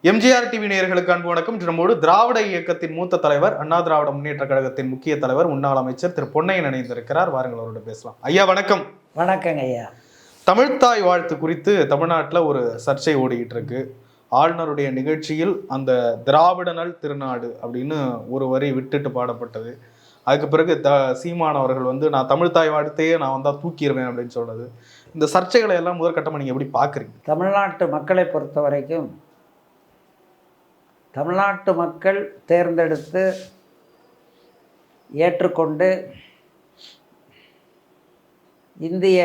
MGR TV நேயர்களுக்கு அன்பு வணக்கம். நம்மோடு திராவிட இயக்கத்தின் மூத்த தலைவர், அண்ணா திராவிட முன்னேற்ற கழகத்தின் முக்கிய தலைவர், முன்னாள் அமைச்சர் திரு பொன்னையன் இணைந்திருக்கிறார். வாருங்கள், அவரோட பேசலாம். ஐயா வணக்கம். வணக்கங்க ஐயா. தமிழ்த்தாய் வாழ்த்து குறித்து தமிழ்நாட்டில் ஒரு சர்ச்சை ஓடிக்கிட்டு இருக்கு. ஆளுநருடைய நிகழ்ச்சியில் அந்த திராவிட நல் திருநாடு அப்படின்னு ஒரு வரி விட்டுட்டு பாடப்பட்டது. அதுக்கு பிறகு சீமான் அவர்கள் நான் தமிழ்த்தாய் வாழ்த்தையே நான் வந்தா தூக்கிடுவேன் அப்படின்னு சொல்றது. இந்த சர்ச்சைகளை எல்லாம் முதற்கட்டமாக நீங்க எப்படி பாக்குறீங்க? தமிழ்நாட்டு மக்களை பொறுத்த வரைக்கும் தமிழ்நாட்டு மக்கள் தேர்ந்தெடுத்து ஏற்றுக்கொண்டு இந்திய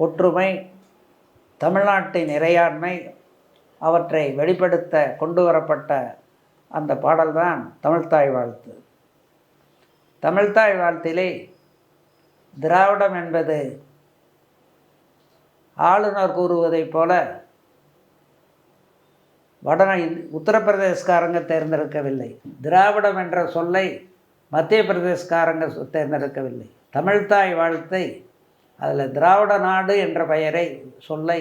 ஒற்றுமை, தமிழ்நாட்டின் இறையாண்மை அவற்றை வெளிப்படுத்த கொண்டு வரப்பட்ட அந்த பாடல்தான் தமிழ்த்தாய் வாழ்த்து. தமிழ்த்தாய் வாழ்த்திலே திராவிடம் என்பது ஆளுநர் கூறுவதைப் போல உத்தரப்பிரதேசக்காரங்க தேர்ந்தெடுக்கவில்லை. திராவிடம் என்ற சொல்லை மத்திய பிரதேசக்காரங்க தேர்ந்தெடுக்கவில்லை. தமிழ்த்தாய் வாழ்த்தை அதில் திராவிட நாடு என்ற பெயரை சொல்லை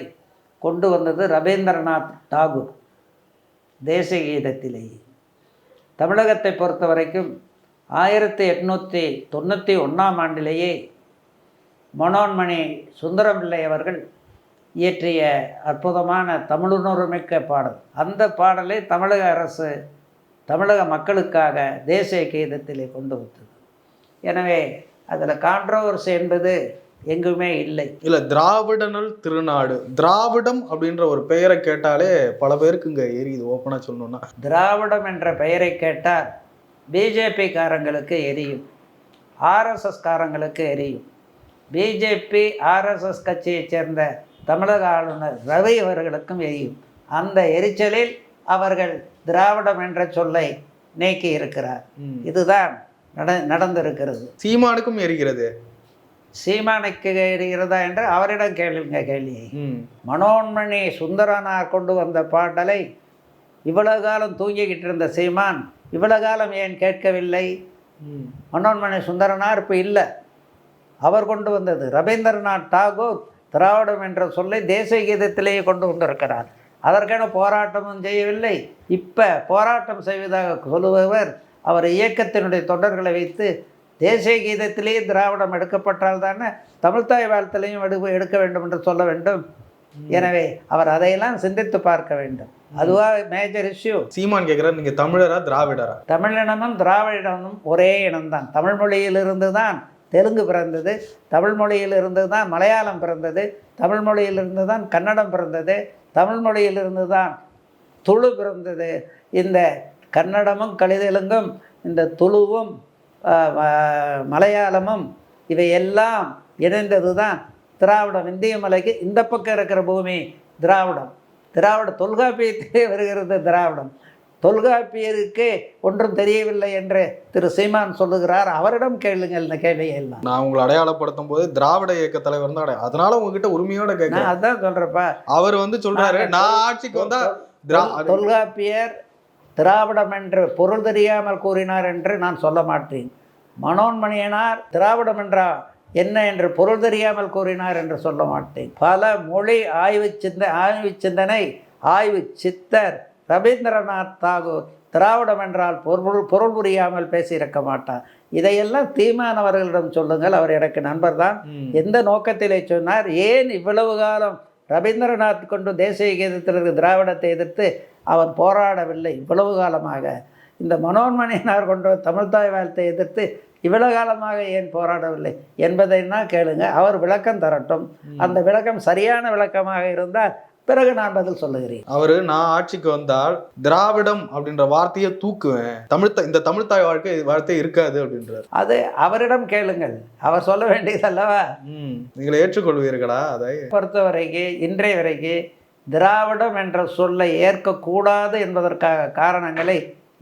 கொண்டு வந்தது ரவீந்திரநாத் தாகூர் தேசிய கீதத்திலேயே. தமிழகத்தை பொறுத்த வரைக்கும் 1891 ஆண்டிலேயே மனோன்மணி சுந்தரம்பிள்ளை அவர்கள் இயற்றிய அற்புதமான தமிழுணர்வுமிக்க பாடல். அந்த பாடலை தமிழக அரசு தமிழக மக்களுக்காக தேசிய கீதத்திலே கொண்டு வந்தது. எனவே அதில் கான்ட்ரோவர்சி என்பது எங்குமே இல்லை. இல்லை, திராவிடனல் திருநாடு, திராவிடம் அப்படின்ற ஒரு பெயரை கேட்டாலே பல பேருக்கு இங்கே எரியுது. ஓப்பனாக சொல்லணும்னா திராவிடம் என்ற பெயரை கேட்டால் பிஜேபி காரங்களுக்கு எரியும், ஆர்எஸ்எஸ் காரங்களுக்கு எரியும். பிஜேபி ஆர்எஸ்எஸ் கட்சியைச் சேர்ந்த தமிழக ஆளுநர் ரவி அவர்களுக்கும் எரியும். அந்த எரிச்சலில் அவர்கள் திராவிடம் என்ற சொல்லை நீக்கி இருக்கிறார். இதுதான் நடந்திருக்கிறது. சீமானுக்கும் எரிகிறது. சீமானுக்கு எரிகிறதா என்று அவரிடம் கேளுங்க கேள்வியை. மனோன்மணி சுந்தரனார் கொண்டு வந்த பாடலை இவ்வளவு காலம் தூங்கிக்கிட்டு இருந்த சீமான் இவ்வளவு காலம் ஏன் கேட்கவில்லை? மனோன்மணி சுந்தரனார் இப்போ இல்லை, அவர் கொண்டு வந்தது. ரவீந்திரநாத் தாகூர் திராவிடம் என்ற சொல்லை தேசிய கீதத்திலேயே கொண்டு வந்திருக்கிறார். அதற்கான போராட்டமும் செய்யவில்லை. இப்போ போராட்டம் செய்வதாக சொல்லுபவர் அவர் இயக்கத்தினுடைய தொண்டர்களை வைத்து தேசிய கீதத்திலேயே திராவிடம் எடுக்கப்பட்டால் தானே தமிழ்த்தாய் வாழ்த்திலையும் எடுக்க வேண்டும் என்று சொல்ல வேண்டும். எனவே அவர் அதையெல்லாம் சிந்தித்து பார்க்க வேண்டும். அதுவா மேஜர் இஷ்யூ. சீமான் கேட்குறார், நீங்கள் தமிழரா திராவிடரா? தமிழினமும் திராவிடமும் ஒரே இனம்தான். தமிழ் மொழியிலிருந்து தான் தெலுங்கு பிறந்தது, தமிழ் மொழியிலிருந்து தான் மலையாளம் பிறந்தது, தமிழ் மொழியிலிருந்து தான் கன்னடம் பிறந்தது, தமிழ் மொழியிலிருந்து தான் துளு பிறந்தது. இந்த கன்னடமும் கலிதெலுங்கும், இந்த துளுவும் மலையாளமும் இவையெல்லாம் இணைந்தது தான் திராவிடம். இந்திய மலைக்கு இந்த பக்கம் இருக்கிற பூமி திராவிடம். தொல்காப்பியத்திலே வருகிறது திராவிடம். தொல்காப்பியருக்கு ஒன்றும் தெரியவில்லை என்று திரு சீமான் சொல்லுகிறார். அவரிடம் கேளுங்கள் இந்த கேள்வியை எல்லாம். நான் உங்களை அடையாளப்படுத்தும் போது திராவிட இயக்க தலைவர் தான், அதனால உங்ககிட்ட உரிமையோட கேட்க அதான் சொல்றப்பா. அவர் சொல்றாரு, நான் ஆட்சிக்கு வந்தா தொல்காப்பியர் திராவிடம் என்று பொருள் தெரியாமல் கூறினார் என்று நான் சொல்ல மாட்டேன். மனோன்மணியனார் திராவிடம் என்றா என்ன என்று பொருள் தெரியாமல் கூறினார் என்று சொல்ல மாட்டேன். பல மொழி ஆய்வு சிந்தனை ஆய்வு சித்தர் ரவீந்திரநாத் தாகூர் திராவிடம் என்றால் பொருள் புரியாமல் பேசியிருக்க மாட்டார். இதையெல்லாம் தீமானவர்களிடம் சொல்லுங்கள். அவர் எனக்கு நண்பர் தான். எந்த நோக்கத்திலே சொன்னார்? ஏன் இவ்வளவு காலம் ரவீந்திரநாத் கொண்டு தேசிய கீதத்திற்கு திராவிடத்தை எதிர்த்து அவன் போராடவில்லை? இவ்வளவு காலமாக இந்த மனோன்மணியினார் கொண்டு தமிழ்த்தாய் வாழ்த்தை எதிர்த்து இவ்வளவு காலமாக ஏன் போராடவில்லை என்பதைன்னா கேளுங்க. அவர் விளக்கம் தரட்டும். அந்த விளக்கம் சரியான விளக்கமாக இருந்தால் பிறகு நான் பதில் சொல்லுகிறேன். நான் ஆட்சிக்கு வந்தால் திராவிடம் அப்படின்ற வார்த்தையை தூக்குவேன், இந்த தமிழ்த்தாய் வார்த்தை இருக்காது அப்படின்றார். அது அவரிடம் கேளுங்கள், அவர் சொல்ல வேண்டியது அல்லவா? நீங்கள் ஏற்றுக்கொள்வீர்களா? அதை பொறுத்தவரைக்கும் இன்றைய வரைக்கும் திராவிடம் என்ற சொல்லை ஏற்கக்கூடாது என்பதற்காக காரணங்களை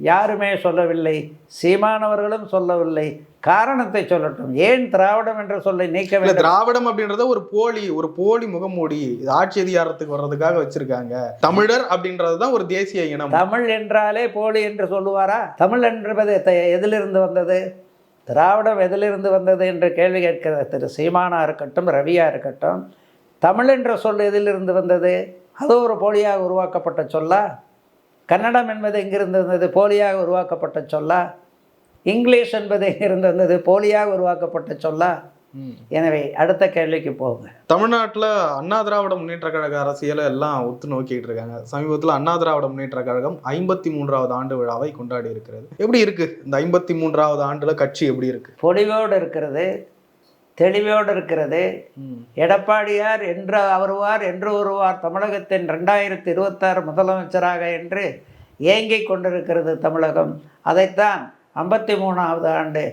யாருமே சொல்லவில்லை. சீமானவர்களும் சொல்லவில்லை. காரணத்தை சொல்லட்டும். ஏன் திராவிடம் என்ற சொல்லை நீக்க வேண்டும்? திராவிடம் அப்படின்றத ஒரு போலி முகமூடி, ஆட்சி அதிகாரத்துக்கு வர்றதுக்காக வச்சிருக்காங்க. தமிழர் அப்படின்றதுதான் ஒரு தேசிய இனம். தமிழ் என்றாலே போலி என்று சொல்லுவாரா? தமிழ் என்பது எதிலிருந்து வந்தது? திராவிடம் எதிலிருந்து வந்தது என்று கேள்வி கேட்கிற திரு சீமானா இருக்கட்டும், ரவியா இருக்கட்டும், தமிழ் என்ற சொல் எதிலிருந்து வந்தது? அது ஒரு போலியாக உருவாக்கப்பட்ட சொல்லா? கன்னடம் என்பது எங்கிருந்து வந்தது? போலியாக உருவாக்கப்பட்ட சொல்லா? இங்கிலீஷ் என்பது எங்கிருந்து வந்தது? போலியாக உருவாக்கப்பட்ட சொல்லா? எனவே அடுத்த கேள்விக்கு போங்க. தமிழ்நாட்டில் அண்ணா திராவிட முன்னேற்ற கழக அரசியலை எல்லாம் ஒத்து நோக்கிட்டு இருக்காங்க. சமீபத்தில் அண்ணா திராவிட முன்னேற்ற கழகம் 53வது ஆண்டு விழாவை கொண்டாடி இருக்கிறது. எப்படி இருக்கு இந்த 53வது ஆண்டுல கட்சி எப்படி இருக்கு? பொலிவோடு இருக்கிறது, தெளிவோடு இருக்கிறது. எடப்பாடியார் என்று வருவார் தமிழகத்தின் 2026 முதலமைச்சராக என்று ஏங்கிக் கொண்டிருக்கிறது தமிழகம். அதைத்தான் 53வது ஆண்டு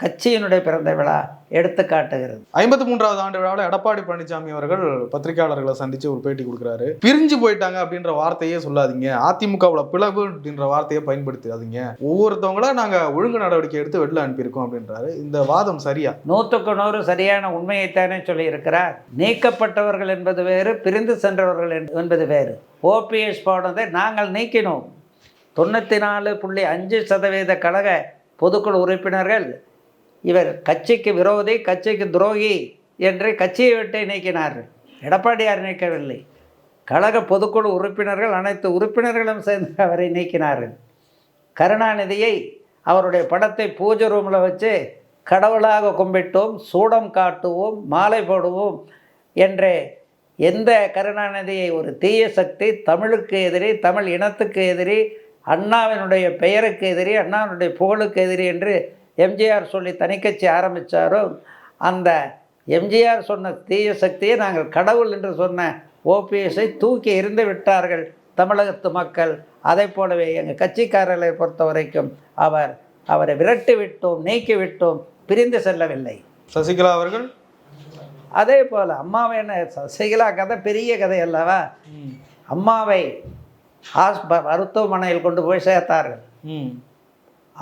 கட்சியினுடைய பிறந்த விழா எடுத்து காட்டுகிறது. 53வது ஆண்டு விழாவில் எடப்பாடி பழனிசாமி அவர்கள் பத்திரிகையாளர்களை சந்திச்சு ஒரு பேட்டி கொடுக்குறாரு. பிரிஞ்சு போயிட்டாங்க அப்படின்ற வார்த்தையே சொல்லாதீங்க, அதிமுகவுல பிளவு அப்படின்ற வார்த்தையை பயன்படுத்தாதீங்க, ஒவ்வொருத்தவங்கள நாங்க ஒழுங்கு நடவடிக்கை எடுத்து வெளில அனுப்பியிருக்கோம் அப்படின்றாரு. இந்த வாதம் சரியா? 100க்கு 100 சரியான உண்மையைத்தானே சொல்லியிருக்கிறார். நீக்கப்பட்டவர்கள் என்பது வேறு, பிரிந்து சென்றவர்கள் என்பது வேறு. ஓபிஎஸ் போனதை நாங்கள் நீக்கினோம். 94.5% கழக பொதுக்குழு உறுப்பினர்கள் இவர் கட்சிக்கு விரோதி, கட்சிக்கு துரோகி என்று கட்சியை விட்டு நீக்கினார்கள். எடப்பாடியார் நீக்கவில்லை, கழக பொதுக்குழு உறுப்பினர்கள் அனைத்து உறுப்பினர்களும் சேர்ந்து அவரை நீக்கினார்கள். கருணாநிதியை அவருடைய படத்தை பூஜை ரூமில் வச்சு கடவுளாக கும்பிட்டோம், சூடம் காட்டுவோம், மாலை போடுவோம் என்று எந்த கருணாநிதியை ஒரு தீய சக்தி, தமிழுக்கு எதிரி, தமிழ் இனத்துக்கு எதிரி, அண்ணாவினுடைய பெயருக்கு எதிரி, அண்ணாவினுடைய புகழுக்கு எதிரி என்று எம்ஜிஆர் சொல்லி தனிக்கட்சி ஆரம்பித்தாரோ, அந்த எம்ஜிஆர் சொன்ன தீய சக்தியை நாங்கள் கடவுள் என்று சொன்ன ஓபிஎஸ்ஐ தூக்கி எறிந்து விட்டார்கள் தமிழகத்து மக்கள். அதை போலவே எங்கள் கட்சிக்காரர்களை பொறுத்த வரைக்கும் அவரை விரட்டி விட்டோம், நீக்கி விட்டோம், பிரிந்து செல்லவில்லை. சசிகலா அவர்கள் அதே போல் அம்மாவை என்ன, சசிகலா கதை பெரிய கதை அல்லவா? அம்மாவை மருத்துவமனையில் கொண்டு போய் சேர்த்தார்கள்.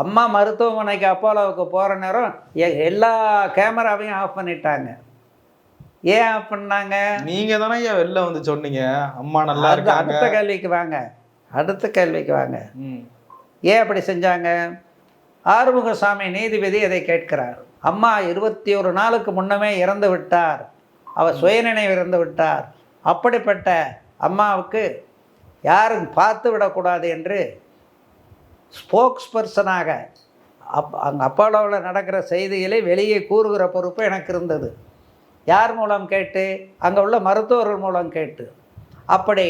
அம்மா மருத்துவமனைக்கு அப்போலோவுக்கு போகிற நேரம் எல்லா கேமராவையும் ஆஃப் பண்ணிட்டாங்க. ஏன் ஆஃப் பண்ணாங்க? நீங்க தானே வெளில வந்து சொன்னீங்க அம்மா நல்லா இருக்காங்க. அடுத்த கேள்விக்கு வாங்க. ஏன் அப்படி செஞ்சாங்க? ஆறுமுகசாமி நீதிபதி அதை கேட்கிறார். அம்மா 21 நாளுக்கு முன்னமே இறந்து விட்டார், அவர் சுயநினைவு இறந்து விட்டார். அப்படிப்பட்ட அம்மாவுக்கு யாரும் பார்த்து விடக்கூடாது என்று ஸ்போக்ஸ் பர்சனாக அங்கே அப்போலோவில் நடக்கிற செய்திகளை வெளியே கூறுகிற பொறுப்பு எனக்கு இருந்தது. யார் மூலம் கேட்டு? அங்கே உள்ள மருத்துவர்கள் மூலம் கேட்டு. அப்படி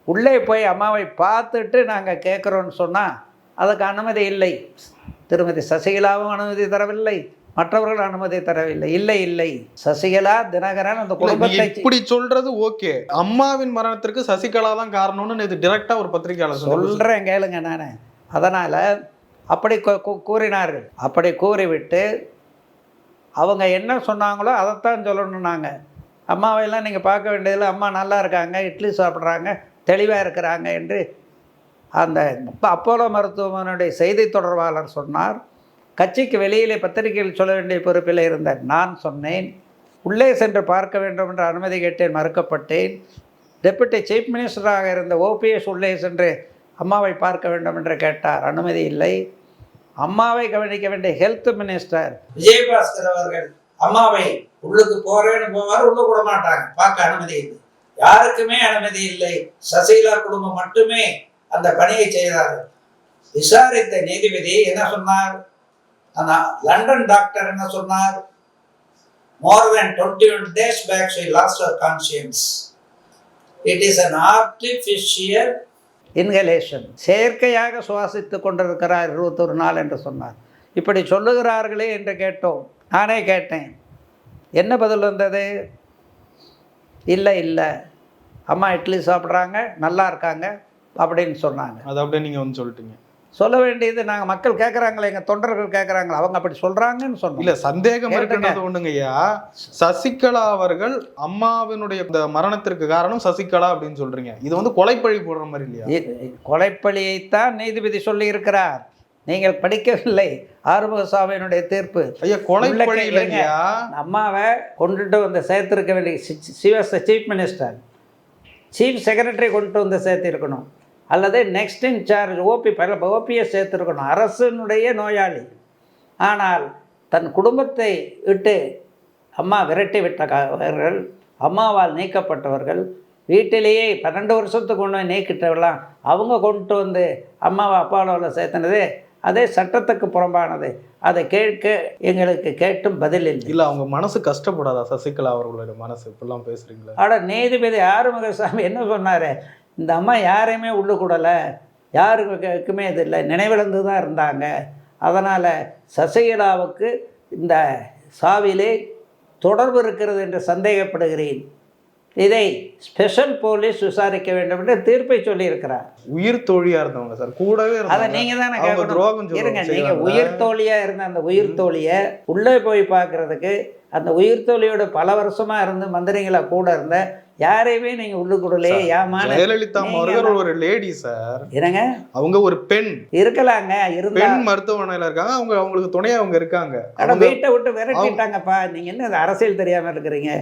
உள்ளே போய் அம்மாவை பார்த்துட்டு நாங்கள் கேட்குறோன்னு சொன்னால் அதுக்கு அனுமதி இல்லை. திருமதி சசிகலாவும் அனுமதி தரவில்லை, மற்றவர்கள் அனுமதி தரவில்லை. இல்லை, சசிகலா, தினகரன் அந்த குடும்பத்தை இப்படி சொல்றது ஓகே. அம்மாவின் மரணத்திற்கு சசிகலா தான் காரணம்னு இது டைரக்டா ஒரு பத்திரிகையாளர் சொல்றேன், கேளுங்க. நான் அதனால அப்படி கூறினார்கள். அப்படி கூறிவிட்டு அவங்க என்ன சொன்னாங்களோ அதைத்தான் சொல்லணும். நாங்கள் அம்மாவையெல்லாம் நீங்கள் பார்க்க வேண்டியதில்லை, அம்மா நல்லா இருக்காங்க, இட்லி சாப்பிட்றாங்க, தெளிவாக இருக்கிறாங்க என்று அந்த அப்போலோ மருத்துவமனையுடைய செய்தி தொடர்பாளர் சொன்னார். கட்சிக்கு வெளியிலே பத்திரிகையில் சொல்ல வேண்டிய பொறுப்பில் இருந்த நான் சொன்னேன். உள்ளே சென்று பார்க்க வேண்டும் என்ற அனுமதி கேட்டேன், மறுக்கப்பட்டேன். டெப்யூட்டி சீஃப் மினிஸ்டராக இருந்த ஓபிஎஸ் உள்ளே சென்று அம்மாவை பார்க்க வேண்டும் என்று கேட்டார், அனுமதி இல்லை. அம்மாவை கவனிக்க வேண்டிய ஹெல்த் மினிஸ்டர் விஜயபாஸ்கர் அவர்கள் அம்மாவை உள்ளுக்கு போறேன்னு போவார், உள்ள கூட மாட்டாங்க, பார்க்க அனுமதி இல்லை, யாருக்குமே அனுமதி இல்லை. சசிகலா குடும்பம் மட்டுமே அந்த பணியை செய்தார்கள். விசாரித்த நீதிபதி என்ன சொன்னார்? அந்த லண்டன் டாக்டர் என்ன சொன்னார்? more than 21 days back she lost her conscience. It is an artificial inhalation. செயற்கையாக சுவாசித்துக் கொண்டிருக்கிறார் 21 நாள் என்று சொன்னார். இப்படி சொல்லுகிறார்களே என்று கேட்டோம். நானே கேட்டேன், என்ன பதில் வந்தது? இல்லை, அம்மா இட்லி சாப்பிட்றாங்க, நல்லா இருக்காங்க அப்படின்னு சொன்னாங்க. அது அப்படியே நீங்கள் வந்து சொல்லிட்டீங்க. சொல்ல வேண்டியது நாங்கள் மக்கள் கேட்குறாங்களே, எங்கள் தொண்டர்கள் கேட்குறாங்களா, அவங்க அப்படி சொல்கிறாங்கன்னு சொன்னோம். இல்லை, சந்தேகம் இருக்குன்றது ஒன்றுங்கய்யா. சசிகலா அவர்கள் அம்மாவினுடைய இந்த மரணத்திற்கு காரணம் சசிகலா அப்படின்னு சொல்கிறீங்க. இது வந்து கொலைப்பழி போடுற மாதிரி இல்லையா? கொலைப்பழியைத்தான் நீதிபதி சொல்லி இருக்கிறார், நீங்கள் படிக்கவில்லை. ஆறுமுகசாமியினுடைய தீர்ப்பு. ஐயா, கொலைப்பழி இல்லையா? அம்மாவை கொண்டுட்டு வந்து சேர்த்திருக்க வேண்டிய சீஃப் மினிஸ்டர், சீஃப் செக்ரட்டரி கொண்டுட்டு வந்து சேர்த்திருக்கணும், அல்லது நெக்ஸ்ட் இன்சார்ஜ் ஓபிஎஸ் சேர்த்திருக்கணும். அரசினுடைய நோயாளி. ஆனால் தன் குடும்பத்தை விட்டு அம்மா விரட்டி விட்டவர்கள், அம்மாவால் நீக்கப்பட்டவர்கள், வீட்டிலேயே 12 வருஷத்துக்கு கொண்டு போய் நீக்கிட்டவெல்லாம் அவங்க கொண்டு வந்து அம்மாவை அப்பாவில் சேர்த்துனது அதே சட்டத்துக்கு புறம்பானது. அதை கேட்க எங்களுக்கு கேட்டும் பதில் இல்லை. இல்ல அவங்க மனசு கஷ்டப்படாதா சசிகலா அவர்களோட மனசு? இப்பெல்லாம் பேசுறீங்களா? ஆனால் நீதிபதி ஆறுமுகசாமி என்ன சொன்னார், இந்த அம்மா யாரையுமே உள்ளுக்கூடலை, யாருக்குமே இது இல்லை, நினைவிழந்து தான் இருந்தாங்க. அதனால் சசிகலாவுக்கு இந்த சாவிலே தொடர்பு இருக்கிறது என்று சந்தேகப்படுகிறேன், இதை ஸ்பெஷல் போலீஸ் விசாரிக்க வேண்டும் என்று தீர்ப்பை சொல்லியிருக்கிறார். உயிர் தோழியா இருந்தவங்க சார், கூடவே அதை நீங்க தானே துரோகம் இருங்க. நீங்க உயிர் தோழியா இருந்த அந்த உயிர் தோழிய உள்ளே போய் பார்க்கறதுக்கு, அந்த உயிர் தோழியோட பல வருஷமா இருந்து மந்திரிங்களா கூட இருந்த யாரையுமே நீங்க உள்ளுக்குடலே ஏமான ஜெயலலிதா அவர்கள் ஒரு லேடி சார். இருங்க, அவங்க ஒரு பெண் இருக்கலாங்க, பெண் மருத்துவமனையில இருக்காங்க, அவங்க அவங்களுக்கு துணையா அவங்க இருக்காங்க. வீட்டை விட்டு விரட்டிட்டாங்கப்பா. நீங்க என்ன அரசியல் தெரியாம இருக்கிறீங்க?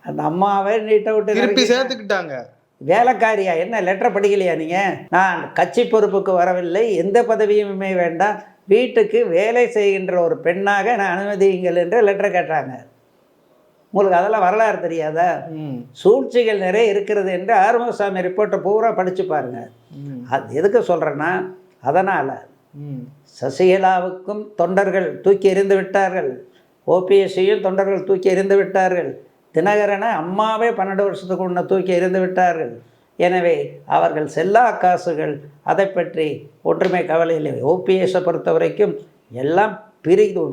அந்த அம்மாவை வீட்டை விட்டு திருப்பி சேர்த்துக்கிட்டாங்க. வேலைக்காரியா? என்ன லெட்டர் படிக்கலையா நீங்க? நான் கட்சி பொறுப்புக்கு வரவில்லை, எந்த பதவியுமே வேண்டாம், வீட்டுக்கு வேலை செய்கின்ற ஒரு பெண்ணாக நான் அனுமதியுங்கள் என்று லெட்டர் கேட்டாங்க. உங்களுக்கு அதெல்லாம் வரலாறு தெரியாதா? சூழ்ச்சிகள் நிறைய இருக்கிறது என்று ஆறுமுகசாமி ரிப்போர்ட்டை பூரா படித்து பாருங்க. அது எதுக்கு சொல்கிறேன்னா, அதனால் சசிகலாவுக்கும் தொண்டர்கள் தூக்கி எறிந்து விட்டார்கள், ஓபிஎஸ்சியும் தொண்டர்கள் தூக்கி எறிந்து விட்டார்கள், தினகரனை அம்மாவே 12 வருஷத்துக்கு முன்ன தூக்கி எறிந்து விட்டார்கள். எனவே அவர்கள் செல்லா காசுகள், அதை பற்றி ஒன்றுமே கவலை இல்லை. ஓபிஎஸ்ஸை பொறுத்த வரைக்கும் எல்லாம்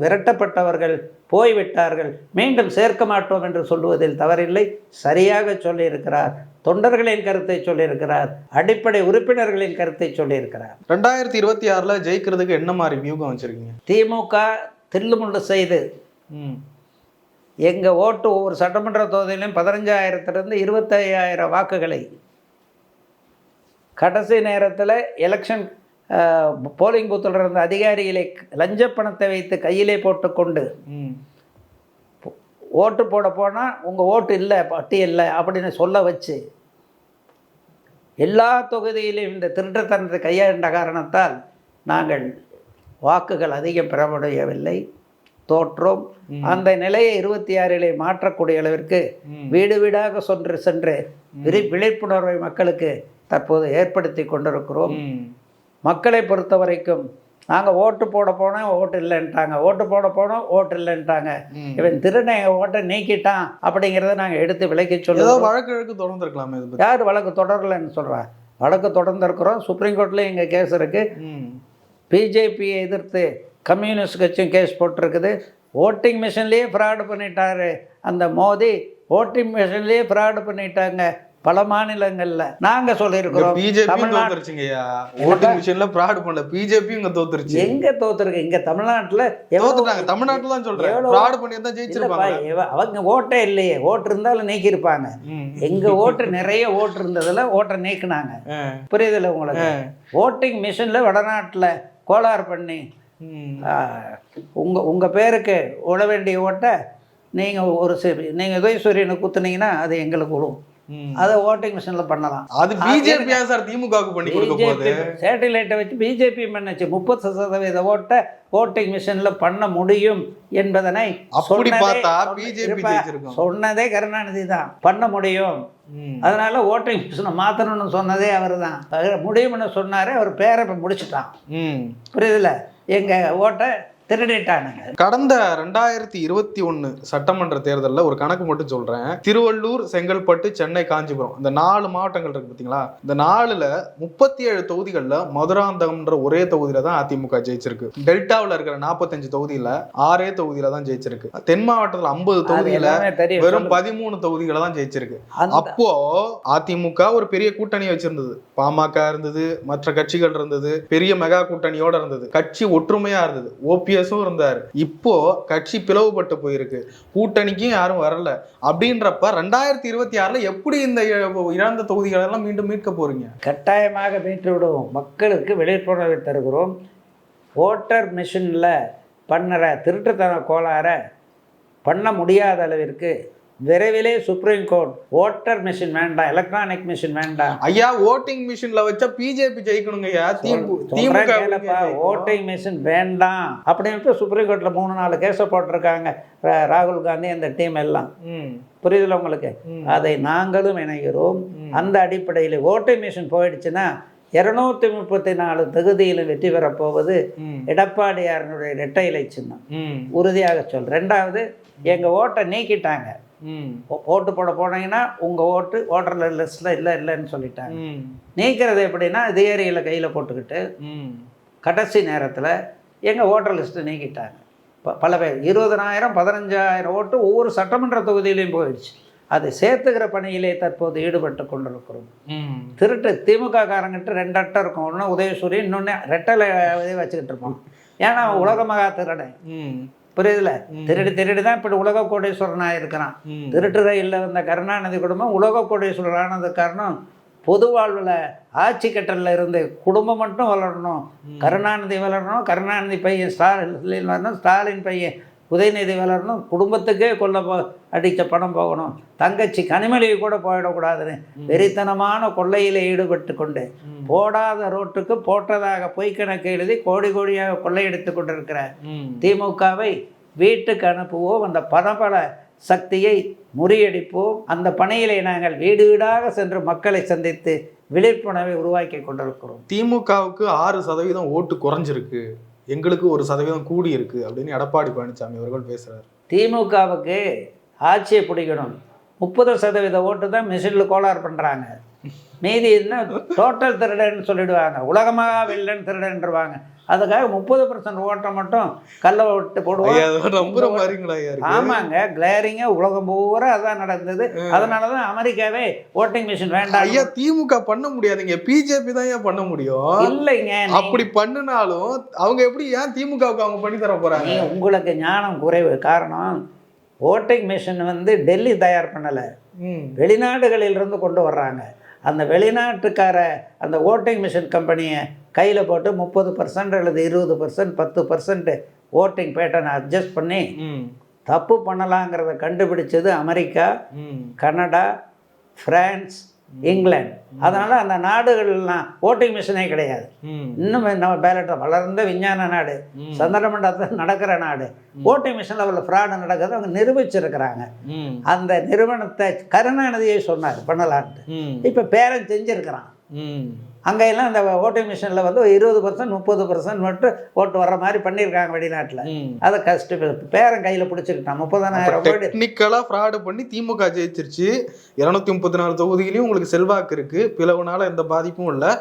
விரட்டப்பட்டவர்கள் போய்விட்டார்கள், மீண்டும் சேர்க்க மாட்டோம் என்று சொல்லுவதில் தவறில்லை. சரியாக சொல்லியிருக்கிறார், தொண்டர்களின் கருத்தை சொல்லியிருக்கிறார், அடிப்படை உறுப்பினர்களின் கருத்தை சொல்லியிருக்கிறார். 2026 ஜெயிக்கிறதுக்கு என்ன மாதிரி வியூகம் வச்சிருக்கீங்க? திமுக தில்லுமுள்ளு செய்து எங்கள் ஓட்டு ஒவ்வொரு சட்டமன்ற தொகுதியிலும் 15,000 25,000 வாக்குகளை கடைசி நேரத்தில் எலெக்ஷன் போலிங் பூத்தில் இருந்த அதிகாரிகளை லஞ்ச பணத்தை வைத்து கையிலே போட்டுக்கொண்டு ஓட்டு போட போனால் உங்கள் ஓட்டு இல்லை, பட்டியலில் அப்படின்னு சொல்ல வச்சு எல்லா தொகுதியிலும் இந்த திருட்டுத்தனத்தை கையாண்ட காரணத்தால் நாங்கள் வாக்குகள் அதிகம் பெற முடியவில்லை, தோற்றோம். அந்த நிலையை 26 மாற்றக்கூடிய அளவிற்கு வீடு வீடாக சென்று விழிப்புணர்வை மக்களுக்கு தற்போது ஏற்படுத்தி கொண்டிருக்கிறோம். மக்களை பொறுத்த வரைக்கும் நாங்கள் ஓட்டு போட போனோம் ஓட்டு இல்லைன்ட்டாங்க, ஓட்டு போட போனோம் ஓட்டு இல்லைன்ட்டாங்க, இவன் திருநை ஓட்டை நீக்கிட்டான் அப்படிங்கிறத நாங்கள் எடுத்து விலைக்கு சொல்லுவோம். வழக்கு தொடர்ந்துருக்கலாமே? யார் வழக்கு தொடரலைன்னு சொல்கிறேன்? வழக்கு தொடர்ந்துருக்கிறோம். சுப்ரீம் கோர்ட்லேயும் இங்கே கேஸ் இருக்குது. பிஜேபியை எதிர்த்து கம்யூனிஸ்ட் கட்சியும் கேஸ் போட்டிருக்குது. ஓட்டிங் மிஷின்லேயே ஃப்ராடு பண்ணிட்டாரு அந்த மோடி, ஓட்டிங் மிஷின்லேயே ஃப்ராடு பண்ணிட்டாங்க பல மாநிலங்கள்ல. நாங்க சொல்லியிருக்கிறோம் எங்க தோத்துருக்கு? இங்க தமிழ்நாட்டுல அவங்க ஓட்டே இல்லையே, ஓட்டு இருந்தாலும் நீக்கி இருப்பாங்க. எங்க ஓட்டு நிறைய ஓட்டு இருந்ததுல ஓட்டை நீக்கினாங்க. புரியுதுல உங்களுக்கு? ஓட்டிங் மிஷின்ல வடநாட்டுல கோளாறு பண்ணி உங்க பேருக்கு விட வேண்டிய ஓட்டை நீங்க உதயசூரியனை குத்துனீங்கன்னா அது எங்களுக்கு விடும். அதை ஓட்டிங் மிஷின்ல பண்ணலாம். அது பிஜேபி சார் திமுகவுக்கு பண்ணி கொடுக்க போகுது. சேட்டலைட்டை வச்சு பிஜேபி பண்ணுச்சு. 30% ஓட்டை ஓட்டிங் மிஷின்ல பண்ண முடியும் என்பதனை சொன்னதே கருணாநிதி தான். பண்ண முடியும், அதனால ஓட்டிங் மிஷினை மாத்தணும்னு சொன்னதே அவர் தான். முடியும்னு சொன்னாரு, அவர் பேரை இப்ப முடிச்சுட்டான். புரியுதுல? எங்க ஓட்டை திருடிட்டானுங்க. கடந்த 2021 சட்டமன்ற தேர்தலில் ஒரு கணக்கு மட்டும் சொல்றேன். திருவள்ளூர், செங்கல்பட்டு, சென்னை, காஞ்சிபுரம் இந்த 4 மாவட்டங்கள் இருக்கு பார்த்தீங்களா? இந்த 4ல் 37 தொகுதிகளில் மதுராந்தகம்ன்ற ஒரே தொகுதியில தான் அதிமுக ஜெயிச்சிருக்கு. டெல்டாவில் இருக்கிற 45 தொகுதியில 6 தொகுதியில தான் ஜெயிச்சிருக்கு. தென் மாவட்டத்தில் 50 தொகுதியில வெறும் 13 தொகுதிகளை தான் ஜெயிச்சிருக்கு. அப்போ அதிமுக ஒரு பெரிய கூட்டணி வச்சிருந்தது, பாமக இருந்தது, மற்ற கட்சிகள் இருந்தது, பெரிய மெகா கூட்டணியோட இருந்தது, கட்சி ஒற்றுமையா இருந்தது, ஓபிஎஸும் இருந்தாரு. இப்போ கட்சி பிளவுபட்டு போயிருக்கு, கூட்டணிக்கும் யாரும் வரல. அப்படின்றப்ப 2026 எப்படி இந்த இழந்த தொகுதிகள் எல்லாம் மீண்டும் மீட்க போறீங்க? கட்டாயமாக மீட்டு விடுவோம். மக்களுக்கு விழிப்புணர்வை தருகிறோம். ஓட்டர் மிஷின்ல பண்ணுற திருட்டுத்தன கோளாற பண்ண முடியாத அளவிற்கு விரைவிலே சுப்ரீம் கோர்ட் ஓட்டர் மிஷின் வேண்டாம், எலக்ட்ரானிக் மிஷின் வேண்டாம். ஐயா, ஓட்டிங் மிஷின்ல வச்சா பிஜேபி ஜெயிக்கணுங்க. ஓட்டிங் மிஷின் வேண்டாம் அப்படின்னு சுப்ரீம் கோர்ட்ல 3-4 கேஸை போட்டிருக்காங்க ராகுல் காந்தி அந்த டீம் எல்லாம். புரியுதுல உங்களுக்கு? அதை நாங்களும் இணைகிறோம். அந்த அடிப்படையில் ஓட்டிங் மிஷின் போயிடுச்சுன்னா 234 தொகுதியிலும் வெற்றி பெறப்போவது எடப்பாடியாரனுடைய இரட்டை இலை சின்னம், உறுதியாக சொல். ரெண்டாவது, எங்கள் ஓட்டை நீக்கிட்டாங்க. ஓட்டு போட போனீங்கன்னா உங்கள் ஓட்டு ஓட்டர் லிஸ்ட்டில் இல்லைன்னு சொல்லிட்டாங்க. நீக்கிறது எப்படின்னா தியரியில் கையில் போட்டுக்கிட்டு கடைசி நேரத்தில் எங்கள் ஓட்டர் லிஸ்ட்டை நீக்கிட்டாங்க. பல பேர் 20,000 15,000 ஓட்டு ஒவ்வொரு சட்டமன்ற தொகுதியிலையும் போயிடுச்சு. அதை சேர்த்துக்கிற பணியிலே தற்போது ஈடுபட்டு கொண்டிருக்கிறோம். திருட்டு திமுக காரங்கிட்ட 2 அட்டை இருக்கும். ஒன்று உதயசூரி, இன்னொன்று ரெட்டலை வச்சுக்கிட்டு இருப்போம். ஏன்னா உலக மகா திருடன், புரியுதுல? திருடி தான் இப்படி உலக கோடீஸ்வரனாக இருக்கிறான். திருட்டு ரயிலில் வந்த கருணாநிதி குடும்பம் உலக கோடீஸ்வரர் ஆனது காரணம் பொது வாழ்வில் ஆட்சி கட்டலில் இருந்து குடும்பம் மட்டும் வளரணும், கருணாநிதி வளரணும், கருணாநிதி பையன் ஸ்டாலின் வரணும், ஸ்டாலின் பையன் உதயநிதி வளரணும், குடும்பத்துக்கே அடித்த பணம் போகணும், தங்கச்சி கனிமொழி கூட போயிடக்கூடாதுன்னு வெறித்தனமான கொள்ளையில் ஈடுபட்டு கொண்டு போடாத ரோட்டுக்கு போட்டதாக பொய்க்கணக்கு எழுதி கோடி கோடியாக கொள்ளையடித்து கொண்டிருக்கிற திமுகவை வீட்டுக்கு அனுப்புவோம். அந்த பணபல சக்தியை முறியடிப்போம். அந்த பணியிலே நாங்கள் வீடு வீடாக சென்று மக்களை சந்தித்து விழிப்புணர்வை உருவாக்கி கொண்டிருக்கிறோம். திமுகவுக்கு 6% ஓட்டு குறைஞ்சிருக்கு, எங்களுக்கு 1% கூடி இருக்கு அப்படின்னு எடப்பாடி பழனிசாமி அவர்கள் பேசுறாரு. திமுகவுக்கு ஆட்சியை பிடிக்கணும், 30% ஓட்டு தான் மிஷினில் கோளாறு பண்ணுறாங்க. மீதி என்ன டோட்டல் திருடன்னு சொல்லிடுவாங்க, உலகமாக வில்லன் திருடன்றுவாங்க. அதுக்காக 30% ஓட்டை மட்டும் கல்லை விட்டு போடுவாங்க. ஆமாங்க, கிளேரிங்காக உலகம் பூரா அதான் நடந்தது. அதனாலதான் அமெரிக்காவே ஓட்டிங் மிஷின் வேண்டாம். ஐயா, திமுக பண்ண முடியாதுங்க, பிஜேபி தான் ஏன் பண்ண முடியும்? இல்லைங்க, அப்படி பண்ணினாலும் அவங்க எப்படி ஏன் திமுகவுக்கு அவங்க பண்ணி தர போறாங்க? உங்களுக்கு ஞானம் குறைவு. காரணம், ஓட்டிங் மிஷின் வந்து டெல்லி தயார் பண்ணலை, வெளிநாடுகளிலிருந்து கொண்டு வர்றாங்க. அந்த வெளிநாட்டுக்கார அந்த ஓட்டிங் மிஷின் கம்பெனியை கையில் போட்டு 30% அல்லது 20% 10% ஓட்டிங் பேட்டர்னை அட்ஜஸ்ட் பண்ணி தப்பு பண்ணலாங்கிறத கண்டுபிடிச்சது அமெரிக்கா, கனடா, பிரான்ஸ், இங்கிலாந்து. அதனால் அந்த நாடுகள்லாம் ஓட்டிங் மிஷினே கிடையாது. இன்னும் நம்ம பேலட் வளர்ந்த விஞ்ஞான நாடு, சந்திரமண்டலத்தில் நடக்கிற நாடு, ஓட்டிங் மிஷினில் அவ்வளோ ஃப்ராடு நடக்கிறது அவங்க நிரூபிச்சிருக்கிறாங்க. அந்த நிறுவனத்தை கருணாநிதியை சொன்னார் பண்ணலான்ட்டு. இப்போ பேரன் செஞ்சுருக்கிறான். அங்கெல்லாம் அந்த ஓட்டிங் மிஷினில் வந்து 20% 30% மட்டும் ஓட்டு வர்ற மாதிரி பண்ணியிருக்காங்க வெளிநாட்டில். அதை கஷ்ட பேரன் கையில் பிடிச்சிக்கிட்டான். 30,000 கோடி டெக்னிக்கலாக ஃப்ராடு பண்ணி திமுக ஜெயிச்சிருச்சு. 234 தொகுதியிலையும் உங்களுக்கு செல்வாக்கு இருக்கு, பிளவுனால எந்த பாதிப்பும் இல்லை.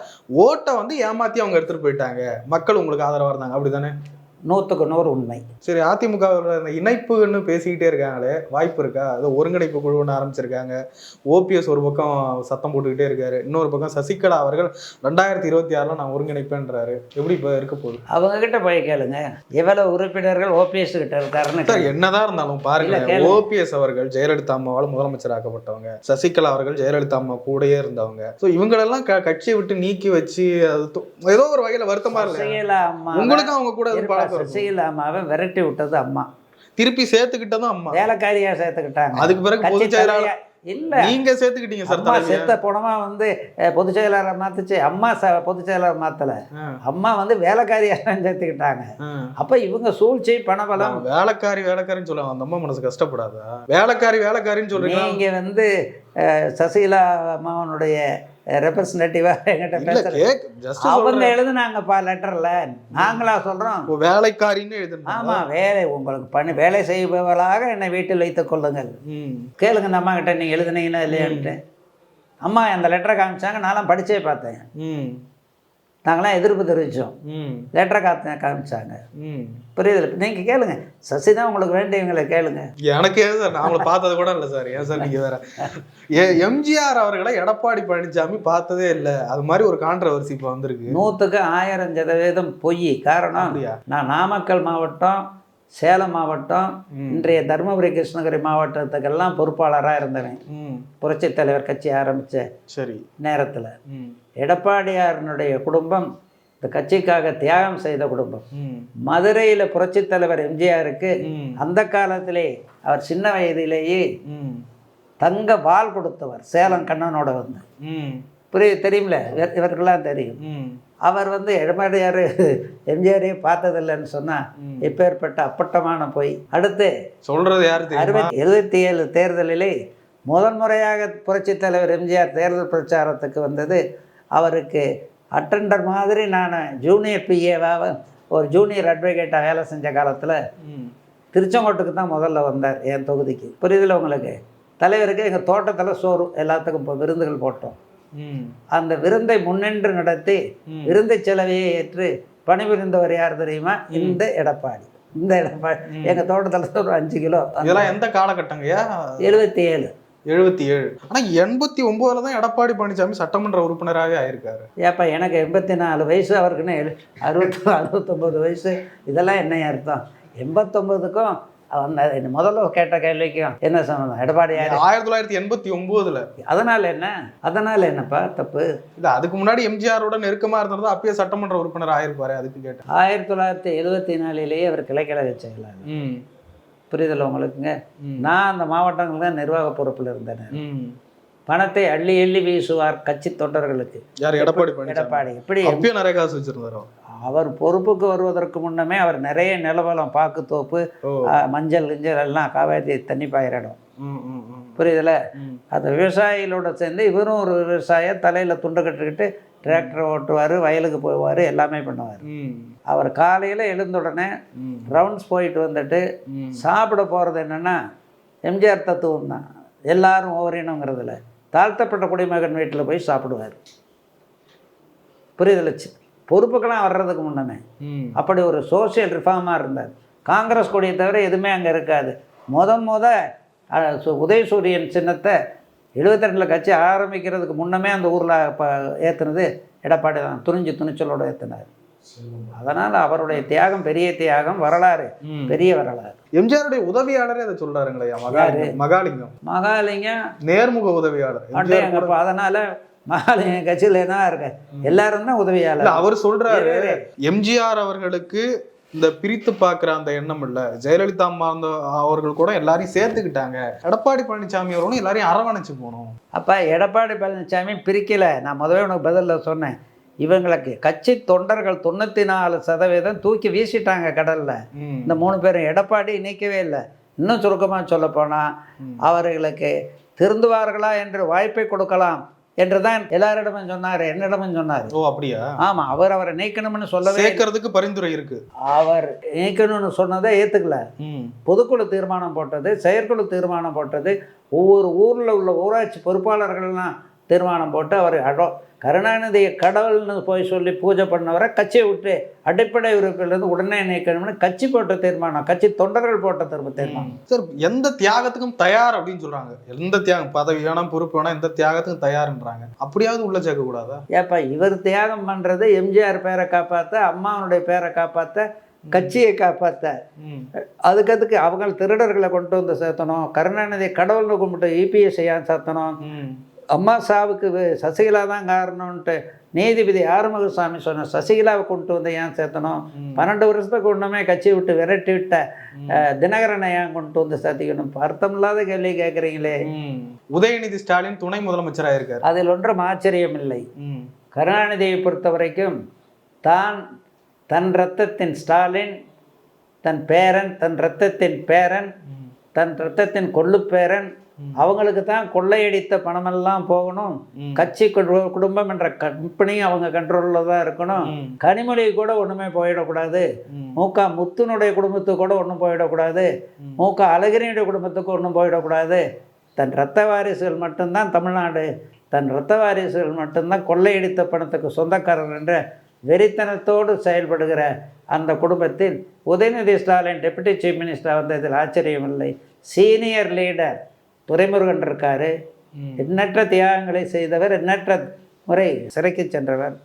ஓட்டை வந்து ஏமாற்றி அவங்க எடுத்துகிட்டு போயிட்டாங்க, மக்கள் உங்களுக்கு ஆதரவாக இருந்தாங்க, அப்படி தானே? 100க்கு 100 உண்மை. சரி, அதிமுக இணைப்புன்னு பேசிக்கிட்டே இருக்காங்களே, வாய்ப்பு இருக்கா? அது ஒருங்கிணைப்பு குழுன்னு ஆரம்பிச்சிருக்காங்க. ஓபிஎஸ் ஒரு பக்கம் சத்தம் போட்டுக்கிட்டே இருக்காரு, இன்னொரு பக்கம் சசிகலா அவர்கள் 2026 நான் ஒருங்கிணைப்பேன்றாரு. எப்படி இப்போ இருக்க போகுது? அவங்க கிட்ட போய் கேளுங்க, எவ்வளவு உறுப்பினர்கள் ஓபிஎஸ் கிட்ட இருக்காருன்னு. என்னதான் இருந்தாலும் பாருங்க, ஓபிஎஸ் அவர்கள் ஜெயலலிதா அம்மாவால் முதலமைச்சராக்கப்பட்டவங்க, சசிகலா அவர்கள் ஜெயலலிதா அம்மா கூடயே இருந்தவங்க. ஸோ இவங்களெல்லாம் கட்சியை விட்டு நீக்கி வச்சு அது ஏதோ ஒரு வகையில் வருத்தமா இல்லை உங்களுக்கு? அவங்க கூட சசிகலாமாவை விரட்டி விட்டது அம்மா, திருப்பி சேர்த்துக்கிட்டதும் அம்மா, வேலைக்காரியா சேர்த்துக்கிட்டாங்க. அதுக்கு பிறகு பொதுச் செயலாளர் இல்ல, நீங்க சேர்த்துக்கிட்டீங்க சார். செத்த பணமா வந்து பொதுச் செயலாளர் மாத்துச்சு, அம்மா பொதுச் செயலாளர் மாத்தல, அம்மா வந்து வேலைக்காரியா சேர்த்துக்கிட்டாங்க. அப்ப இவங்க சூழ்ச்சி பணபலம். வேலைக்காரின்னு சொல்லுவாங்க, அந்த அம்மா மனசு கஷ்டப்படாதா? வேலைக்காரின்னு சொல்றீங்க. நீங்க வந்து சசிகலா அம்மாவனுடைய ரெப்ரசன்டேட்டிவாக எங்கிட்ட பேசுறேன். அவங்க எழுதுனாங்கப்பா லெட்டர்ல, நாங்களா சொல்றோம் வேலைக்காரின்னு எழுதுனா? ஆமா, வேலை உங்களுக்கு வேலை செய்பவர்களாக என்னை வீட்டில் வைத்துக் கொள்ளுங்கள். கேளுங்க இந்த அம்மா கிட்ட, நீங்க எழுதுனீங்கன்னா இல்லையான்ட்டு. அம்மா அந்த லெட்டரை காமிச்சாங்க, நான்லாம் படிச்சே பார்த்தேன். நாங்களாம் எதிர்ப்பு தெரிவித்தோம், லெட்டரை காமிச்சாங்க. புரியுது? நீங்க கேளுங்க, சசி தான் உங்களுக்கு வேண்டியவங்களை கேளுங்க. எனக்கு ஏன் சார், நாங்கள பார்த்தது கூட இல்லை சார். ஏன் சார் நீங்க வேற? எம்ஜிஆர் அவர்களை எடப்பாடி பழனிசாமி பார்த்ததே இல்லை, அது மாதிரி ஒரு கான்ட்ரவர்சி இப்போ வந்திருக்கு. 100க்கு 1000% பொய். காரணம், நான் நாமக்கல் மாவட்டம், சேலம் மாவட்டம், இன்றைய தருமபுரி கிருஷ்ணகிரி மாவட்டத்துக்கெல்லாம் பொறுப்பாளராக இருந்தேன். புரட்சி தலைவர் கட்சி ஆரம்பித்த நேரத்தில் எடப்பாடியாரனுடைய குடும்பம் இந்த கட்சிக்காக தியாகம் செய்த குடும்பம். மதுரையில் புரட்சி தலைவர் எம்ஜிஆருக்கு அந்த காலத்திலே அவர் சின்ன வயதிலேயே தங்க வாள் கொடுத்தவர், சேலம் கண்ணனோட வந்து. தெரியுமில்ல, இவருக்கெல்லாம் தெரியும். அவர் வந்து எடப்பாடியார் எம்ஜிஆரே பார்த்ததில்லைன்னு சொன்னா எப்பேற்பட்ட அப்பட்டமான போய். அடுத்து சொல்றது யாரு? 77 தேர்தலிலே முதல் முறையாக புரட்சித் தலைவர் எம்ஜிஆர் தேர்தல் பிரச்சாரத்துக்கு வந்தது அவருக்கு அட்டெண்டர் மாதிரி நான் ஜூனியர் பிஏவாக ஒரு ஜூனியர் அட்வொகேட்டாக வேலை செஞ்ச காலத்தில் திருச்செங்கோட்டுக்கு தான் முதல்ல வந்தார் என் தொகுதிக்கு. புரியுதில்ல உங்களுக்கு? தலைவருக்கு எங்கள் தோட்டத்தில் சோறு எல்லாத்துக்கும் இப்போ விருந்துகள் போட்டோம். அந்த விருந்தை முன்னின்று நடத்தி விருந்தை செலவையை ஏற்று பணிபுரிந்தவர் யார் தெரியுமா? இந்த எடப்பாடி. இந்த எடப்பாடி எங்கள் தோட்டத்தில் ஒரு 5 கிலோ. இதெல்லாம் எந்த காலகட்டங்கய்யா? 77. 77. ஆனால் 89 தான் எடப்பாடி பழனிசாமி சட்டமன்ற உறுப்பினராகவே ஆயிருக்காரு. ஏப்பா எனக்கு 84 வயசு, அவருக்குன்னு 69 வயசு. இதெல்லாம் என்ன அர்த்தம்? 89க்கும் அந்த முதல்ல கேட்ட கேள்விக்கும் என்ன சம்பந்தம்? எடப்பாடி 1989. அதனால என்னப்பா தப்பு? இல்லை, அதுக்கு முன்னாடி எம்ஜிஆரோட நெருக்கமாக இருந்தது, அப்பயே சட்டமன்ற உறுப்பினர் ஆயிருப்பாரு. அதுக்கு கேட்டேன். 1974 அவர் கிளைக்கழக செயலாளர். புரியுதில்ல உங்களுக்குங்க? நான் அந்த மாவட்டங்கள் தான் நிர்வாக பொறுப்பில் இருந்தேன். பணத்தை அள்ளி அள்ளி வீசுவார் கட்சி தொண்டர்களுக்கு. யார்? எடப்பாடி. இப்படி நிறைய காசு வச்சிருந்தாரோ. அவர் பொறுப்புக்கு வருவதற்கு முன்னமே அவர் நிறைய நிலவலம், பாக்குத்தோப்பு, மஞ்சள் கிஞ்சல் எல்லாம் காவேரி தண்ணி பாயிரிடும். புரியுதுல? அந்த விவசாயிகளோட சேர்ந்து இவரும் ஒரு விவசாய தலையில் துண்டு கட்டுக்கிட்டு டிராக்டர் ஓட்டுவார், வயலுக்கு போவார், எல்லாமே பண்ணுவார். அவர் காலையில் எழுந்த உடனே ரவுண்ட்ஸ் போயிட்டு வந்துட்டு சாப்பிட போகிறது என்னென்னா எம்ஜிஆர் தத்துவம் தான். எல்லாரும் ஓவரினங்கிறதுல தாழ்த்தப்பட்ட குடிமகன் வீட்டில் போய் சாப்பிடுவார். புரியுதுல? பொறுப்புக்கெல்லாம் வர்றதுக்கு முன்னமே அப்படி ஒரு சோசியல் ரிஃபார்மாக இருந்தார். காங்கிரஸ் கொடியை தவிர எதுவுமே அங்கே இருக்காது. உதயசூரியன் சின்னத்தை 72 கட்சி ஆரம்பிக்கிறதுக்கு முன்னமே அந்த ஊரில் இப்போ ஏற்றுனது எடப்பாடி தான். துணிச்சலோடு ஏற்றினார். அதனால் அவருடைய தியாகம் பெரிய தியாகம், வரலாறு பெரிய வரலாறு. எம்ஜிஆருடைய உதவியாளரே அதை சொல்றாருங்களா? மகாலிங்கம் நேர்முக உதவியாளர். அதனால மகாலிங்கம் கட்சியில் என்ன இருக்க எல்லாரும் தான் உதவியாளர். அவர் சொல்றாரு எம்ஜிஆர் அவர்களுக்கு இந்த பிரித்து பார்க்குற அந்த எண்ணம் இல்லை. ஜெயலலிதா அம்மா அவர்கள் கூட எல்லாரையும் சேர்த்துக்கிட்டாங்க. எடப்பாடி பழனிசாமி அவர்களும் எல்லாரையும் அரவணைச்சு போகணும். அப்போ எடப்பாடி பழனிசாமி பிரிக்கலை. நான் முதல்ல உனக்கு பதிலில் சொன்னேன். இவங்களுக்கு கட்சி தொண்டர்கள் 94% தூக்கி வீசிட்டாங்க கடலில். இந்த 3 பேரும் எடப்பாடி நீக்கவே இல்லை. இன்னும் சுருக்கமாக சொல்ல போனால் அவர்களுக்கு திருந்துவார்களா என்று வாய்ப்பை கொடுக்கலாம் என்று தான் எல்லாரிடமும் சொன்னார், என்னிடமும் சொன்னார். ஓ அப்படியா? ஆமாம், அவரை நீக்கணும்னு சொல்லவே, சேர்க்கறதுக்கு பரிந்துரை இருக்கு. அவர் நீக்கணும்னு சொன்னதை ஏற்றுக்கல. பொதுக்குழு தீர்மானம் போட்டது, செயற்குழு தீர்மானம் போட்டது, ஒவ்வொரு ஊரில் உள்ள ஊராட்சி பொறுப்பாளர்கள்லாம் தீர்மானம் போட்டு அவர் கருணாநிதியை கடவுள்னு போய் சொல்லி பூஜை பண்ணவரை கட்சியை விட்டு அடிப்படை உறுப்பிலிருந்து உடனே நீக்கணும்னு கட்சி போட்ட தீர்மானம், கட்சி தொண்டர்கள் போட்ட தீர்மானம். சார், எந்த தியாகத்துக்கும் தயார் அப்படின்னு சொல்றாங்க. எந்த தியாகம், பதவி வேணாம், பொறுப்பு வேணாம், எந்த தியாகத்துக்கும் தயார்ன்றாங்க. அப்படியாவது உள்ள சேர்க்க கூடாதா? ஏப்பா, இவர் தியாகம் பண்றது எம்ஜிஆர் பேரை காப்பாற்ற, அம்மாவனுடைய பேரை காப்பாற்ற, கட்சியை காப்பாற்ற. அதுக்கு அவங்க திருடர்களை கொண்டு வந்து சேர்த்தணும். கருணாநிதி கடவுள்னு கும்பிட்டு இபிஎஸ் ஏன் சேர்த்தணும்? அம்மா சாவுக்கு சசிகலா தான் காரணம்ன்ட்டு நீதிபதி ஆறுமுகசாமி சொன்ன சசிகலாவை கொண்டு வந்து ஏன் சேர்த்தணும்? 12 வருஷத்துக்கு ஒன்றுமே கட்சியை விட்டு விரட்டி விட்ட தினகரனை ஏன் கொண்டு வந்து சேர்த்திக்கணும்? அர்த்தம் இல்லாத கேள்வி கேட்குறீங்களே. உதயநிதி ஸ்டாலின் துணை முதலமைச்சராக இருக்கார். அதில் ஒன்றும் ஆச்சரியம் இல்லை. கருணாநிதியை பொறுத்த வரைக்கும் தன் இரத்தத்தின் ஸ்டாலின், தன் பேரன், தன் இரத்தத்தின் பேரன், தன் இரத்தத்தின் கொள்ளு பேரன், அவங்களுக்கு தான் கொள்ளையடித்த பணமெல்லாம் போகணும். கட்சி குடும்பம் என்ற கம்பெனி அவங்க கண்ட்ரோலில் தான் இருக்கணும். கனிமொழி கூட ஒன்றுமே போயிடக்கூடாது. முத்துனுடைய குடும்பத்துக்கு கூட ஒன்றும் போயிடக்கூடாது. அழகிரியுடைய குடும்பத்துக்கு ஒன்றும் போயிடக்கூடாது. தன் இரத்த வாரிசுகள் மட்டும்தான் தமிழ்நாடு, தன் இரத்த வாரிசுகள் மட்டும்தான் கொள்ளையடித்த பணத்துக்கு சொந்தக்காரர் என்ற வெறித்தனத்தோடு செயல்படுகிற அந்த குடும்பத்தில் Udhayanidhi Stalin deputy chief minister வந்ததில் ஆச்சரியமில்லை. சீனியர் லீடர் துரைமுருகன் இருக்காரு. எண்ணற்ற தியாகங்களை செய்தவர், எண்ணற்ற முறை சிறைக்கு சென்றவர்,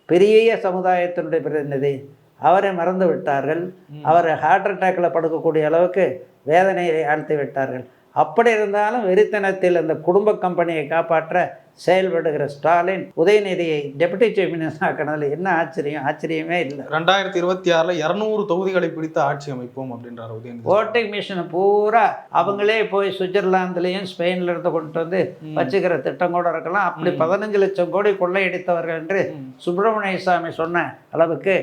பெரிய சமுதாயத்தினுடைய பிரதிநிதி. அவரை மறந்து விட்டார்கள். அவரை ஹார்ட் அட்டாக்கில் படுக்கக்கூடிய அளவுக்கு வேதனையை ஆழ்த்தி விட்டார்கள். அப்படி இருந்தாலும் வெறித்தனத்தில் அந்த குடும்ப கம்பெனியை காப்பாற்ற செயல்படுகிற ஸ்டாலின் உதயநிதியை டெபுட்டி சீஃப் மினிஸ்டர் ஆக்கினதில் என்ன ஆச்சரியம்? ஆச்சரியமே இல்லை. 2026 200 தொகுதிகளை பிடித்து ஆட்சி அமைப்போம் அப்படின்றார் உதயநிதி. ஓட்டிங் மிஷினை பூரா அவங்களே போய் சுவிட்சர்லாந்துலேயும் ஸ்பெயின்ல இருந்து கொண்டு வந்து வச்சுக்கிற திட்டம் கூட இருக்கலாம். அப்படி 15 லட்சம் கோடி கொள்ளையடித்தவர்கள் என்று சுப்பிரமணிய சாமி சொன்ன அளவுக்கு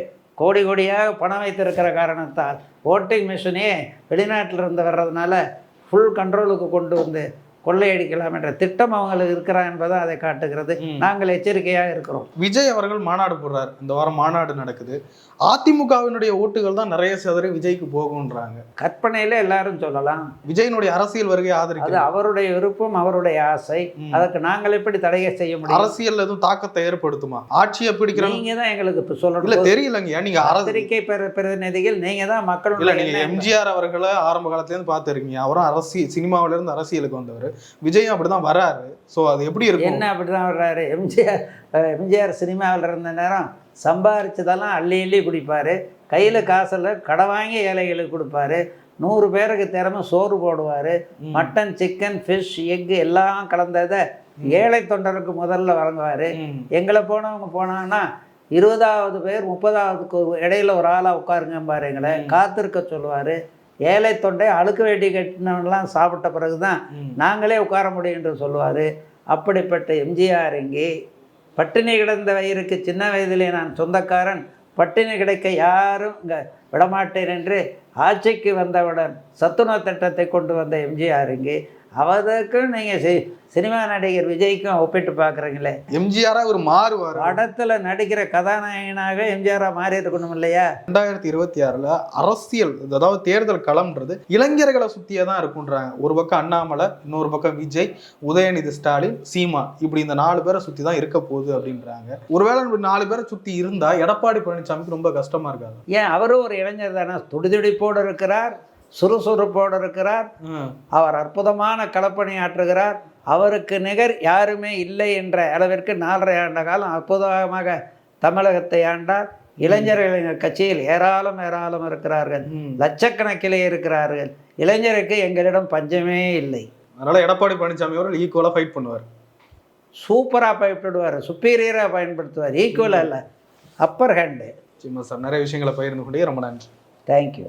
கோடி கோடியாக பணம் வைத்திருக்கிற காரணத்தால் ஓட்டிங் மிஷினே வெளிநாட்டில் இருந்து வர்றதுனால ஃபுல் கண்ட்ரோலுக்கு கொண்டு வந்து கொள்ளையடிக்கலாம் என்ற திட்டம் அவங்களுக்கு இருக்கிறா என்பதை அதை காட்டுகிறது. நாங்கள் எச்சரிக்கையாக இருக்கிறோம். விஜய் அவர்கள் மாநாடு போடுறாரு, இந்த வாரம் மாநாடு நடக்குது. அதிமுகவினுடைய ஓட்டுகள் தான் நிறைய சதவீத விஜய்க்கு போகும்ன்றாங்க. கற்பனையில எல்லாரும் சொல்லலாம். விஜயினுடைய அரசியல் வருகை அது ஆதரிக்கிறது. அவருடைய விருப்பம், அவருடைய ஆசை. அதற்கு நாங்கள் எப்படி தடையை செய்ய முடியும்? அரசியல் எதுவும் தாக்கத்தை ஏற்படுத்துமா? ஆட்சியை பிடிக்கிற நீங்க தான் எங்களுக்கு இப்ப சொல்லணும். இல்ல தெரியலங்க, நீங்க பத்திரிகை பிரதிநிதிகள் நீங்க தான் மக்களுடைய. நீங்க எம்ஜிஆர் அவர்களை ஆரம்ப காலத்துல இருந்து பார்த்துருக்கீங்க. அவரும் அரசியல் சினிமாவில இருந்து அரசியலுக்கு வந்தவர். விஜயும் அப்படிதான் வராரு. ஸோ அது எப்படி இருக்கும்? என்ன அப்படிதான் வர்றாரு? எம்ஜிஆர் சினிமாவில் இருந்த நேரம் சம்பாரிச்சதெல்லாம் அள்ளி அள்ளி குடிப்பார். கையில் காசில் கடை வாங்கி ஏழைகளுக்கு கொடுப்பாரு. 100 பேருக்கு திறமை சோறு போடுவார். மட்டன், சிக்கன், ஃபிஷ், எக்கு எல்லாம் கலந்ததை ஏழை தொண்டருக்கு முதல்ல வழங்குவார். எங்களை போனவங்க போனாங்கன்னா 20வது பேர் 30வதுக்கு இடையில ஒரு ஆளாக உட்காருங்கம்பார். எங்களை காத்திருக்க சொல்லுவார். ஏழை தொண்டை அழுக்கு வேட்டி கட்டினவெல்லாம் சாப்பிட்ட பிறகு தான் நாங்களே உட்கார முடியும் என்று சொல்லுவார். அப்படிப்பட்ட எம்ஜிஆர் இங்கே பட்டினி கிடந்த வயிறுக்கு சின்ன வயதிலே நான் சொந்தக்காரன், பட்டினி கிடைக்க யாரும் இங்கே விடமாட்டேன் என்று ஆட்சிக்கு வந்தவுடன் சத்துணவு திட்டத்தை கொண்டு வந்த எம்ஜிஆர் இங்கே அவருக்கும் நீங்கள் சினிமா நடிகர் விஜய்க்கும் ஒப்பிட்டு பார்க்குறீங்களே. எம்ஜிஆராக ஒரு மாறுவார். படத்தில் நடிக்கிற கதாநாயகனாக எம்ஜிஆராக மாறி இருக்கணும் இல்லையா? 2026 அரசியல், அதாவது தேர்தல் களம்ன்றது இளைஞர்களை சுற்றியே தான் இருக்குன்றாங்க. ஒரு பக்கம் அண்ணாமலை, இன்னொரு பக்கம் விஜய், உதயநிதி ஸ்டாலின், சீமா, இப்படி இந்த 4 பேரை சுற்றி தான் இருக்க போகுது அப்படின்றாங்க. ஒருவேளை 4 பேரை சுற்றி இருந்தால் எடப்பாடி பழனிசாமிக்கு ரொம்ப கஷ்டமா இருக்காது? ஏன், அவரும் ஒரு இளைஞர் தானே. துடிதுடிப்போடு இருக்கிறார், சுறுசுறுப்போடு இருக்கிறார். அவர் அற்புதமான களப்பணி ஆற்றுகிறார். அவருக்கு நிகர் யாருமே இல்லை என்ற அளவிற்கு 4.5 ஆண்டு காலம் அற்புதமாக தமிழகத்தை ஆண்டார். இளைஞர்கள் கட்சியில் ஏராளம் இருக்கிறார்கள், லட்சக்கணக்கிலே இருக்கிறார்கள். இளைஞருக்கு எங்களிடம் பஞ்சமே இல்லை. அதனால எடப்பாடி பழனிசாமி அவர்கள் ஈக்குவலாக ஃபைட் பண்ணுவார். சூப்பராக பயன்படுத்துவார், சுப்பீரியராக பயன்படுத்துவார். ஈக்குவலாக இல்லை, அப்பர் ஹேண்டு. சார், நிறைய விஷயங்களை பகிர்ந்து கொண்டே ரொம்ப நன்றி. தேங்க்யூ.